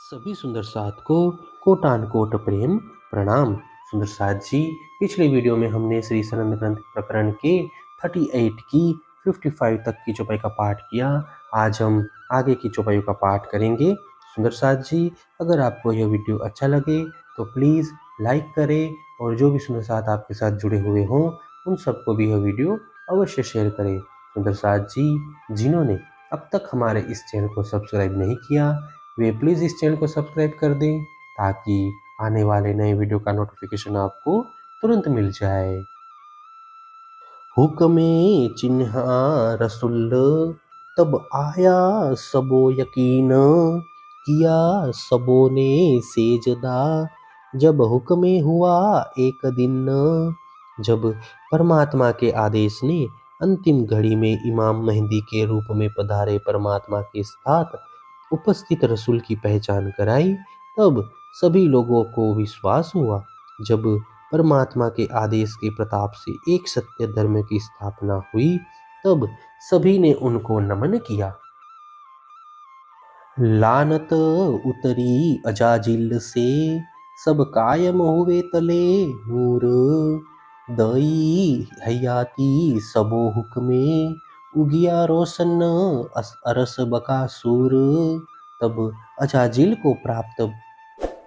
सभी सुंदर साथ को कोटान कोट प्रेम प्रणाम। सुंदर साथ जी, पिछले वीडियो में हमने श्री सनंद ग्रंथ प्रकरण के 38 की 55 तक की चौपाई का पाठ किया। आज हम आगे की चौपाइयों का पाठ करेंगे। सुंदर साथ जी, अगर आपको यह वीडियो अच्छा लगे तो प्लीज़ लाइक करें और जो भी सुंदर साथ आपके साथ जुड़े हुए हों उन सबको भी यह वीडियो अवश्य शेयर करें। सुंदर साथ जी, जिन्होंने अब तक हमारे इस चैनल को सब्सक्राइब नहीं किया वे प्लीज़ इस चैनल को सब्सक्राइब कर दें ताकि आने वाले नए वीडियो का नोटिफिकेशन आपको तुरंत मिल जाए। हुक्मे चिन्हा रसुल तब आया सबो यकीन, किया सबो ने सेजदा जब हुक्मे हुआ एक दिन। जब परमात्मा के आदेश ने अंतिम घड़ी में इमाम मेहंदी के रूप में पधारे परमात्मा के साथ उपस्थित रसूल की पहचान कराई, तब सभी लोगों को विश्वास हुआ। जब परमात्मा के आदेश के प्रताप से एक सत्य धर्म की स्थापना हुई, तब सभी ने उनको नमन किया। लानत उतरी अजाजिल से, सब कायम हुए तले नूर। दई हयाती सबो हुक्मे, उगिया रोशन अरस बकासूर। तब अजाजिल को प्राप्त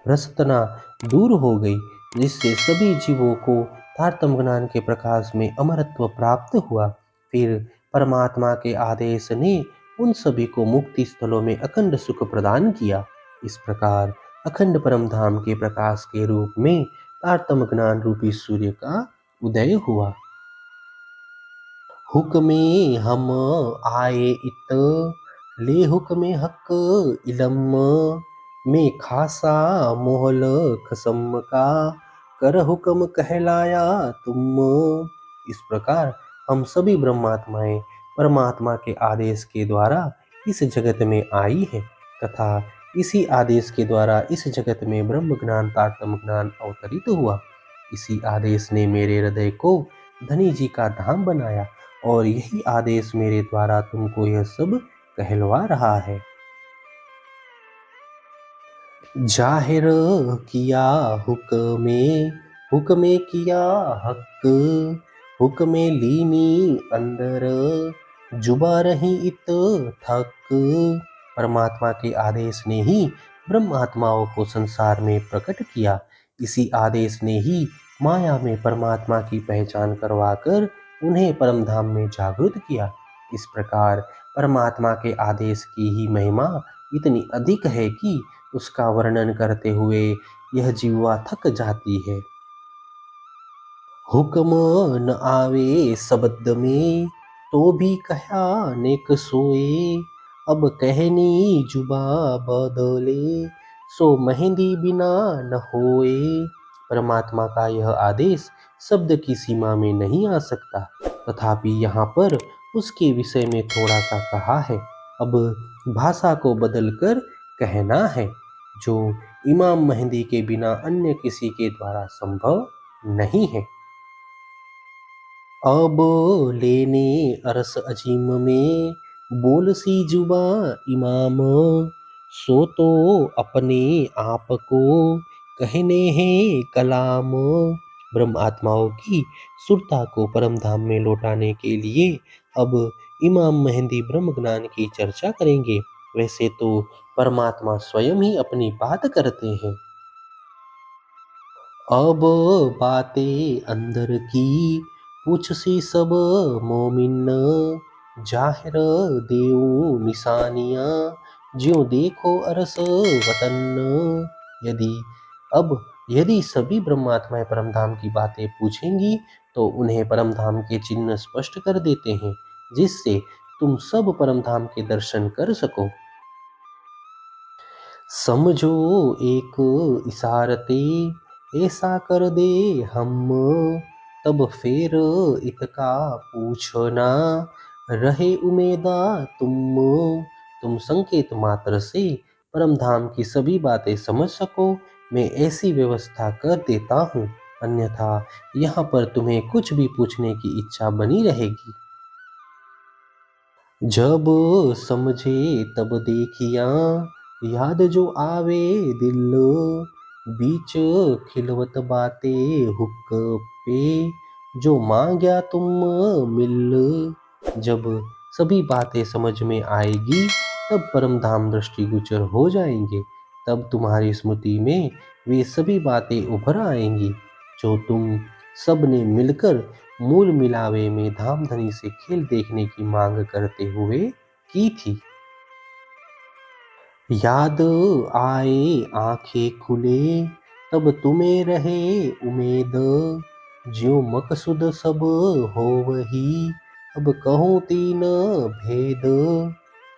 भ्रष्टता दूर हो गई, जिससे सभी जीवों को तारतम्य ज्ञान के प्रकाश में अमरत्व प्राप्त हुआ। फिर परमात्मा के आदेश ने उन सभी को मुक्ति स्थलों में अखंड सुख प्रदान किया। इस प्रकार अखंड परम धाम के प्रकाश के रूप में तारतम्य ज्ञान रूपी सूर्य का उदय हुआ। हुक्मे हम आए इत, ले हुक्मे हक इलम, में खासा मोहल खसम का, कर हुक्म कहलाया तुम। इस प्रकार हम सभी ब्रह्मात्माएं परमात्मा के आदेश के द्वारा इस जगत में आई है तथा इसी आदेश के द्वारा इस जगत में ब्रह्म ज्ञान तारतम्य ज्ञान अवतरित हुआ। इसी आदेश ने मेरे हृदय को धनी जी का धाम बनाया और यही आदेश मेरे द्वारा तुमको यह सब कहलवा रहा है। जाहिर किया हुक्मे, हुक्मे किया हक, हुक्मे लीनी अंदर, जुबा रही इत थक। परमात्मा के आदेश ने ही ब्रह्म आत्माओं को संसार में प्रकट किया। इसी आदेश ने ही माया में परमात्मा की पहचान करवाकर उन्हें परम धाम में जागृत किया। इस प्रकार परमात्मा के आदेश की ही महिमा इतनी अधिक है कि उसका वर्णन करते हुए यह जीवा थक जाती है। हुक्म न आवे शब्द में, तो भी कहा नेक सोए, अब कहनी जुबा बदले, सो मेहंदी बिना न होए। परमात्मा का यह आदेश शब्द की सीमा में नहीं आ सकता, तथापि यहाँ पर उसके विषय में थोड़ा सा कहा है। अब भाषा को बदलकर कहना है, जो इमाम मेहंदी के बिना अन्य किसी के द्वारा संभव नहीं है। अब लेने अरस अजीम में, बोल सी जुबा इमाम, सो तो अपने आप को कहने हैं कलाम। ब्रह्म आत्माओं की सुरता को परम धाम में लौटाने के लिए अब इमाम मेहंदी ब्रह्म ज्ञान की चर्चा करेंगे। वैसे तो परमात्मा स्वयं ही अपनी बात करते हैं। अब बातें अंदर की पूछ सी सब मोमिन, जाहिर देऊ निशानियां, ज्यों देखो अरस वतन। यदि सभी ब्रह्मात्माएं परमधाम की बातें पूछेंगी तो उन्हें परमधाम के चिन्ह स्पष्ट कर देते हैं, जिससे तुम सब परमधाम के दर्शन कर सको। समझो एक इशारते, ऐसा कर दे हम, तब फिर इतका पूछना, रहे उमेदा तुम संकेत मात्र से परम धाम की सभी बातें समझ सको। मैं ऐसी व्यवस्था कर देता हूँ, अन्यथा यहाँ पर तुम्हें कुछ भी पूछने की इच्छा बनी रहेगी। जब समझे तब देखिया, याद जो आवे दिल बीच खिलवत बातें हुक पे जो मांग्या तुम मिल। जब सभी बातें समझ में आएगी तब परम धाम दृष्टिगोचर हो जाएंगे। तब तुम्हारी स्मृति में वे सभी बातें उभर आएंगी जो तुम सब ने मिलकर मूल मिलावे में धामधनी से खेल देखने की मांग करते हुए की थी। याद आए आंखें खुले तब तुम्हें रहे उम्मीद ज्यों मकसूद सब हो वही अब कहूँ तीन भेद।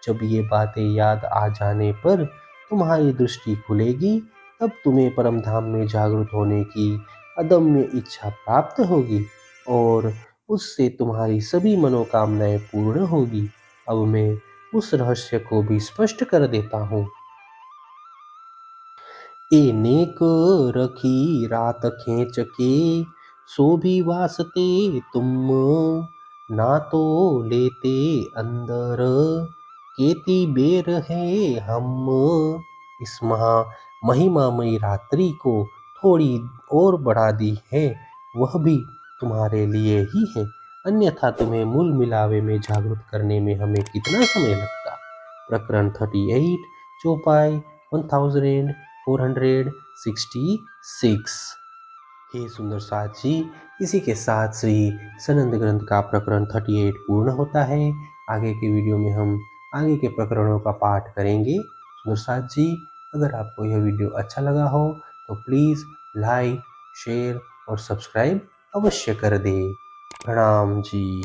जब ये बातें याद आ जाने पर तुम्हारी दृष्टि खुलेगी तब तुम्हें परम धाम में जागृत होने की अदम्य इच्छा प्राप्त होगी और उससे तुम्हारी सभी मनोकामनाएं पूर्ण होगी। अब मैं उस रहस्य को भी स्पष्ट कर देता हूँ। ए नेक रखी रात खींच के सो भी वास्ते तुम ना तो लेते अंदर केती बेर है हम। इस महिमामयी रात्रि को थोड़ी और बढ़ा दी है वह भी तुम्हारे लिए ही है, अन्यथा तुम्हें मूल मिलावे में जागृत करने में हमें कितना समय लगता। प्रकरण 38 चौपाई 1466। हे सुंदर साथ जी, इसी के साथ श्री सनंद ग्रंथ का प्रकरण 38 पूर्ण होता है। आगे के वीडियो में हम आगे के प्रकरणों का पाठ करेंगे। सुंदर साथ जी, अगर आपको यह वीडियो अच्छा लगा हो तो प्लीज़ लाइक शेयर और सब्सक्राइब अवश्य कर दें। प्रणाम जी।